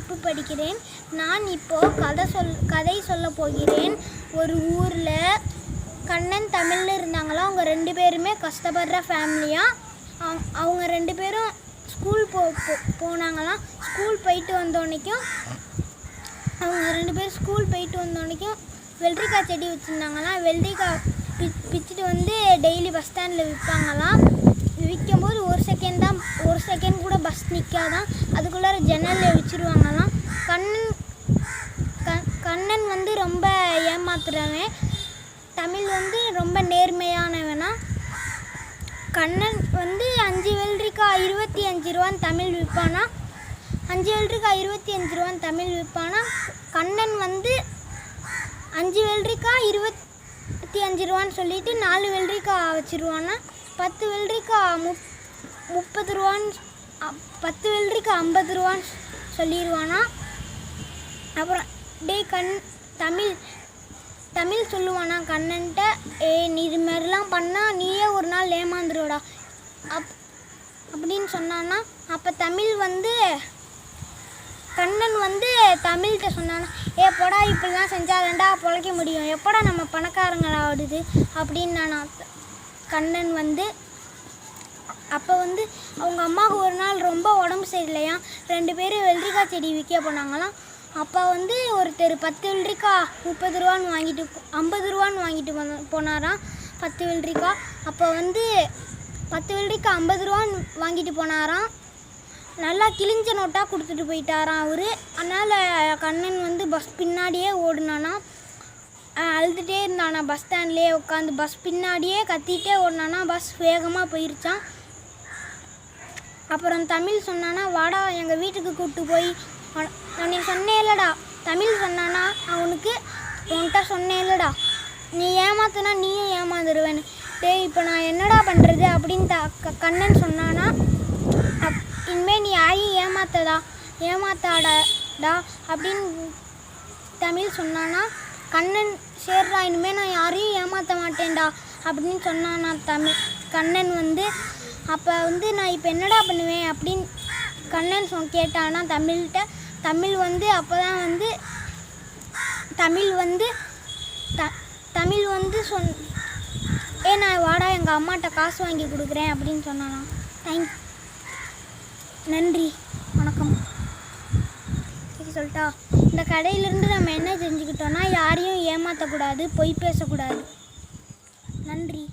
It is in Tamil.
வகுப்பு படிக்கிறேன். நான் இப்போ கதை சொல்ல போகிறேன். ஒரு ஊரில் கண்ணன் தமிழ்னு இருந்தாங்களாம். அவங்க 2 பேருமே கஷ்டப்படுற ஃபேமிலியாக. அவங்க 2 பேரும் ஸ்கூல் போனாங்களாம். ஸ்கூல் போயிட்டு வந்தோன்னைக்கும் வெள்ளரிக்காய் செடி வச்சுருந்தாங்களாம். வெள்ளரிக்காய் பிச்சுட்டு வந்து டெய்லி பஸ் ஸ்டாண்டில் விற்பாங்களாம். விற்கும்போது ஒரு செகண்ட் கூட பஸ் நிற்காதான். அதுக்குள்ளார ஜன்னலில் வச்சுருவாங்களாம். கண்ணன் வந்து ரொம்ப ஏமாத்துறவன். தமிழ் வந்து ரொம்ப நேர்மையானவனா. கண்ணன் வந்து 5 வெள்ளரிக்காய் 25 ரூபான்னு தமிழ் விற்பானா. 5 வெள்ளரிக்காய் 25 ரூபான்னு தமிழ் விற்பானா. கண்ணன் வந்து 5 வெள்ளரிக்காய் 25 ரூபான்னு சொல்லிட்டு 4 வெள்ளரிக்காய் வச்சுருவானா. 10 வெள்ளரிக்காய் 30 ரூபான்னு 10 வெள்ளரிக்காய் 50 ரூபான்னு சொல்லிடுவானா. அப்புறம் தமிழ் சொல்லுவானா கண்ணன்ட்ட, நீ இது மாதிரிலாம் பண்ணால் நீயே ஒரு நாள் ஏமாந்துருவடா அப்படின்னு சொன்னான்னா. அப்போ கண்ணன் வந்து தமிழ்கிட்ட சொன்னானா, போடா இப்படிலாம் செஞ்சாதான்டா பொழைக்க முடியும், எப்படா நம்ம பணக்காரங்களாடுது அப்படின்னு கண்ணன் வந்து. அப்போ வந்து அவங்க அம்மாவுக்கு ஒரு நாள் ரொம்ப உடம்பு சரியில்லையா. 2 பேரும் வெள்ளரிக்காய் செடி விற்க போனாங்களாம். அப்போ வந்து ஒருத்தர் 10 வெள்ளரிக்காய் 30 ரூபான்னு 50 ரூபான்னு வாங்கிட்டு போனாராம் 10 வெள்ளரிக்காய். அப்போ வந்து 10 வெள்ளரிக்காய் 50 ரூபான்னு வாங்கிட்டு போனாராம். நல்லா கிழிஞ்ச நோட்டாக கொடுத்துட்டு போயிட்டாராம் அவர். அதனால் கண்ணன் வந்து பஸ் பின்னாடியே ஓடுனானா. அழுதுகிட்டே இருந்தானா. பஸ் ஸ்டாண்ட்லேயே உட்காந்து பஸ் பின்னாடியே கத்திகிட்டே ஓடினானா. பஸ் வேகமாக போயிருச்சான். அப்புறம் தமிழ் சொன்னானா, வாடா எங்கள் வீட்டுக்கு கூப்பிட்டு போய் உன்னை சொன்னேன் இல்லைடா. தமிழ் சொன்னானா அவனுக்கு, உன்கிட்ட சொன்னேன் இல்லைடா, நீ ஏமாத்துனா நீயும் ஏமாந்துருவேன்னு. இப்போ நான் என்னடா பண்ணுறது அப்படின்னு கண்ணன் சொன்னானா. இனிமேல் நீ யாரையும் ஏமாத்தாடா அப்படின்னு தமிழ் சொன்னானா. கண்ணன் சேர்றா இனிமேல் நான் யாரையும் ஏமாற்ற மாட்டேன்டா அப்படின்னு சொன்னானா கண்ணன் வந்து. அப்போ வந்து நான் இப்போ என்னடா பண்ணுவேன் அப்படின்னு கண்ணன் கேட்டானா தமிழ்கிட்ட. தமிழ் வந்து அப்போ தான் வந்து தமிழ் வந்து நான் வாடா எங்கள் அம்மாட்ட காசு வாங்கி கொடுக்குறேன் அப்படின்னு சொன்னானா. நன்றி, வணக்கம். சொல்லிட்டா. இந்த கடையிலேருந்து நம்ம என்ன தெரிஞ்சுக்கிட்டோன்னா, யாரையும் ஏமாற்றக்கூடாது, பொய் பேசக்கூடாது. நன்றி.